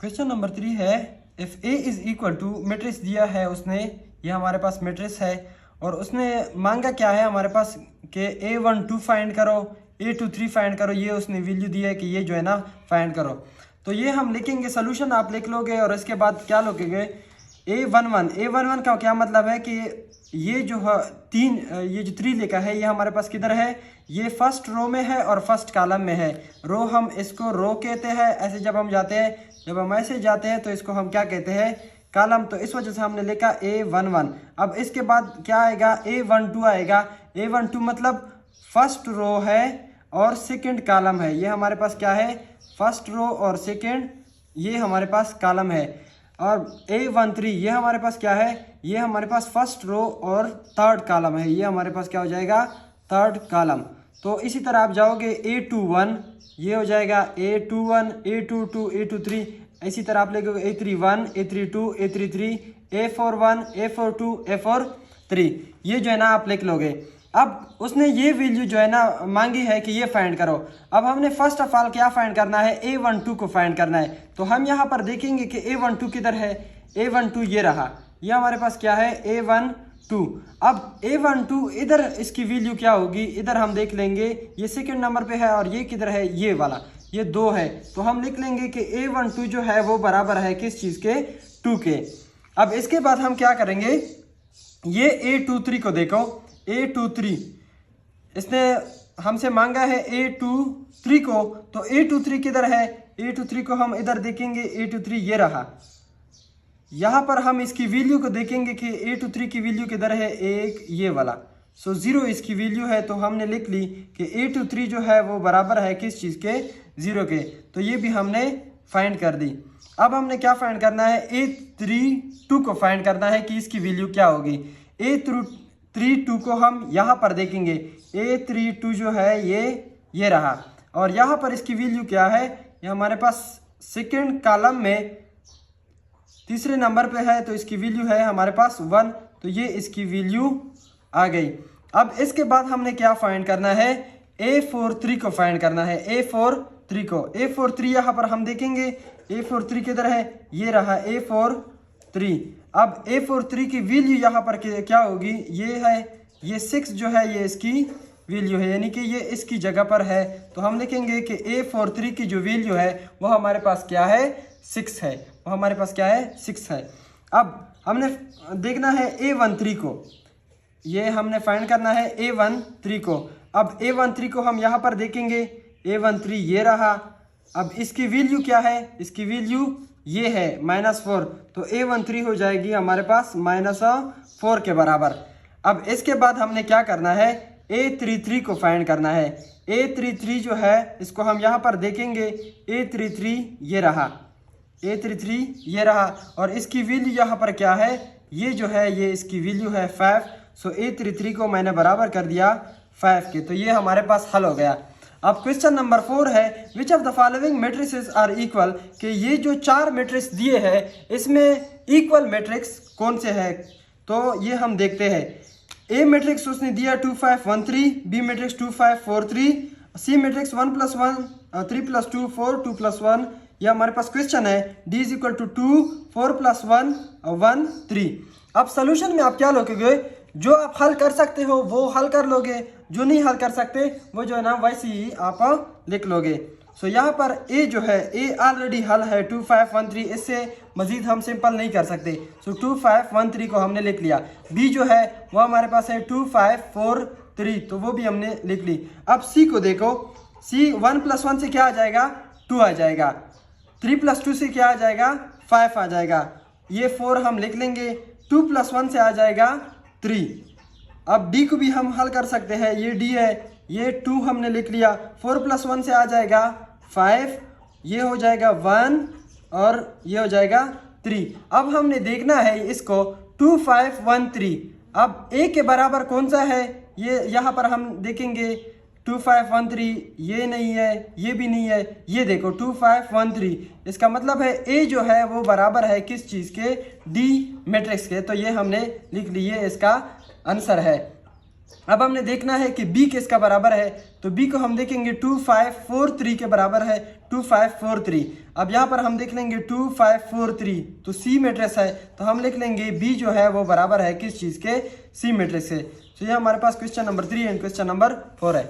Question number 3 है, if A is equal to matrix दिया है उसने, ये हमारे पास मैट्रिक्स है और उसने मांगा क्या है हमारे पास कि A12 फाइंड करो, A23 फाइंड करो, ये उसने वैल्यू दी है कि ये जो है ना फाइंड करो। तो ये हम लिखेंगे, सोल्यूशन आप लिख लोगे और इसके बाद क्या लिखोगे, A11 का क्या मतलब है कि ये जो है ये जो 3 लिखा है ये हमारे पास किधर है, ये फर्स्ट रो में है और फर्स्ट कॉलम में है। रो हम इसको रो कहते हैं, ऐसे जब हम जाते हैं, जब हम ऐसे जाते हैं तो इसको हम क्या कहते हैं, कॉलम। तो इस वजह से हमने लिखा A11। अब इसके बाद क्या आएगा, A12 आएगा। A12 मतलब फर्स्ट रो है और सेकंड कॉलम है। ये हमारे पास क्या है, फर्स्ट रो और सेकंड, ये हमारे पास कॉलम है। और A13 ये हमारे पास क्या है, ये हमारे पास फर्स्ट रो और थर्ड कॉलम है। ये हमारे पास क्या हो जाएगा, थर्ड कॉलम। तो इसी तरह आप जाओगे A21, ये हो जाएगा A21, A22, A23। इसी तरह आप लिखोगे A31, A32, A33, A41, A42, A43। ये जो है ना आप लिख लोगे। अब उसने ये वैल्यू जो है ना मांगी है कि ये फाइंड करो। अब हमने फर्स्ट ऑफ ऑल क्या फाइंड करना है, A12 को फाइंड करना है। तो हम यहाँ पर देखेंगे कि A12 किधर है। A12 ये रहा, ये हमारे पास क्या है, A12। अब A12 इधर इसकी वैल्यू क्या होगी, इधर हम देख लेंगे, ये सेकंड नंबर पे है और ये किधर है, ये वाला, ये 2 है। तो हम लिख लेंगे कि A12 जो है वो बराबर है किस चीज़ के, 2 के। अब इसके बाद हम क्या करेंगे, ये A23 को देखो, A23 इसने हमसे मांगा है A23 को। तो A23 किधर है, A23 को हम इधर देखेंगे, A23 ये रहा। यहाँ पर हम इसकी वैल्यू को देखेंगे कि A23 की वैल्यू किधर है, एक ये वाला। सो 0 इसकी वैल्यू है। तो हमने लिख ली कि A23 जो है वो बराबर है किस चीज़ के, 0 के। तो ये भी हमने फाइंड कर दी। अब हमने क्या फाइंड करना है, A32 को फाइंड करना है कि इसकी वैल्यू क्या होगी। A32 को हम यहाँ पर देखेंगे, A32 जो है ये रहा और यहाँ पर इसकी वैल्यू क्या है, ये हमारे पास सेकंड कॉलम में तीसरे नंबर पे है। तो इसकी वैल्यू है हमारे पास 1। तो ये इसकी वैल्यू आ गई। अब इसके बाद हमने क्या फाइंड करना है, A43 को फाइंड करना है, A43 को। A43 यहाँ पर हम देखेंगे, A43 किधर है, ये रहा A43। अब A43 की वैल्यू यहाँ पर क्या होगी, ये है, ये 6 जो है ये इसकी वैल्यू है, यानी कि ये इसकी जगह पर है। तो हम लिखेंगे कि A43 की जो वैल्यू है वो हमारे पास क्या है, 6 है। वो हमारे पास क्या है, 6 है। अब हमने देखना है A13 को, ये हमने फाइंड करना है A13 को। अब A13 को हम यहाँ पर देखेंगे, A13 ये रहा। अब इसकी वैल्यू क्या है, इसकी वैल्यू ये है -4। तो A13 हो जाएगी हमारे पास -4 के बराबर। अब इसके बाद हमने क्या करना है, A33 को फाइंड करना है। A33 जो है इसको हम यहाँ पर देखेंगे, A33 ये रहा, A33 ये रहा और इसकी वैल्यू यहाँ पर क्या है, ये जो है ये इसकी वैल्यू है 5। सो A33 को मैंने बराबर कर दिया 5 के। तो ये हमारे पास हल हो गया। अब क्वेश्चन नंबर 4 है, which of the following matrices are equal, कि ये जो 4 मैट्रिक्स दिए हैं इसमें इक्वल मैट्रिक्स कौन से है। तो ये हम देखते हैं। ए मैट्रिक्स उसने दिया 2 5 1 3, बी मैट्रिक्स 2 5 4 3, सी मैट्रिक्स 1 + 1 3 + 2 4 2 + 1। यह हमारे पास क्वेश्चन है, D = 2 4 + 1 1 3। अब सोल्यूशन में आप क्या लोगे, जो आप हल कर सकते हो वो हल कर लोगे, जो नहीं हल कर सकते वो जो है ना वैसे ही आप लिख लोगे। सो यहाँ पर ए जो है, ए ऑलरेडी हल है 2 5 1 3, इससे मजीद हम सिंपल नहीं कर सकते। सो 2 5 1 3 को हमने लिख लिया। बी जो है वो हमारे पास है 2 5 4 3, तो वो भी हमने लिख ली। अब सी को देखो, सी 1 + 1 से क्या आ जाएगा, 2 आ जाएगा। 3 + 2 से क्या आ जाएगा, 5 आ जाएगा। ये 4 हम लिख लेंगे। 2 + 1 से आ जाएगा 3। अब डी को भी हम हल कर सकते हैं, ये डी है, ये 2 हमने लिख लिया। 4 + 1 से आ जाएगा 5, ये हो जाएगा 1 और ये हो जाएगा 3। अब हमने देखना है इसको 2 5 1 3। अब ए के बराबर कौन सा है, ये यहाँ पर हम देखेंगे 2 5 1 3, ये नहीं है, ये भी नहीं है, ये देखो 2 5 1 3। इसका मतलब है ए जो है वो बराबर है किस चीज़ के, डी मैट्रिक्स के। तो ये हमने लिख लिए, इसका आंसर है। अब हमने देखना है कि बी किसका बराबर है, तो बी को हम देखेंगे 2 5 4 3 के बराबर है, 2 5 4 3। अब यहाँ पर हम देख लेंगे 2 5 4 3, तो सी मैट्रिक्स है, तो हम लिख लेंगे बी जो है वो बराबर है किस चीज़ के, सी मैट्रिक्स से। तो ये हमारे पास question number 3 and question number 4 है।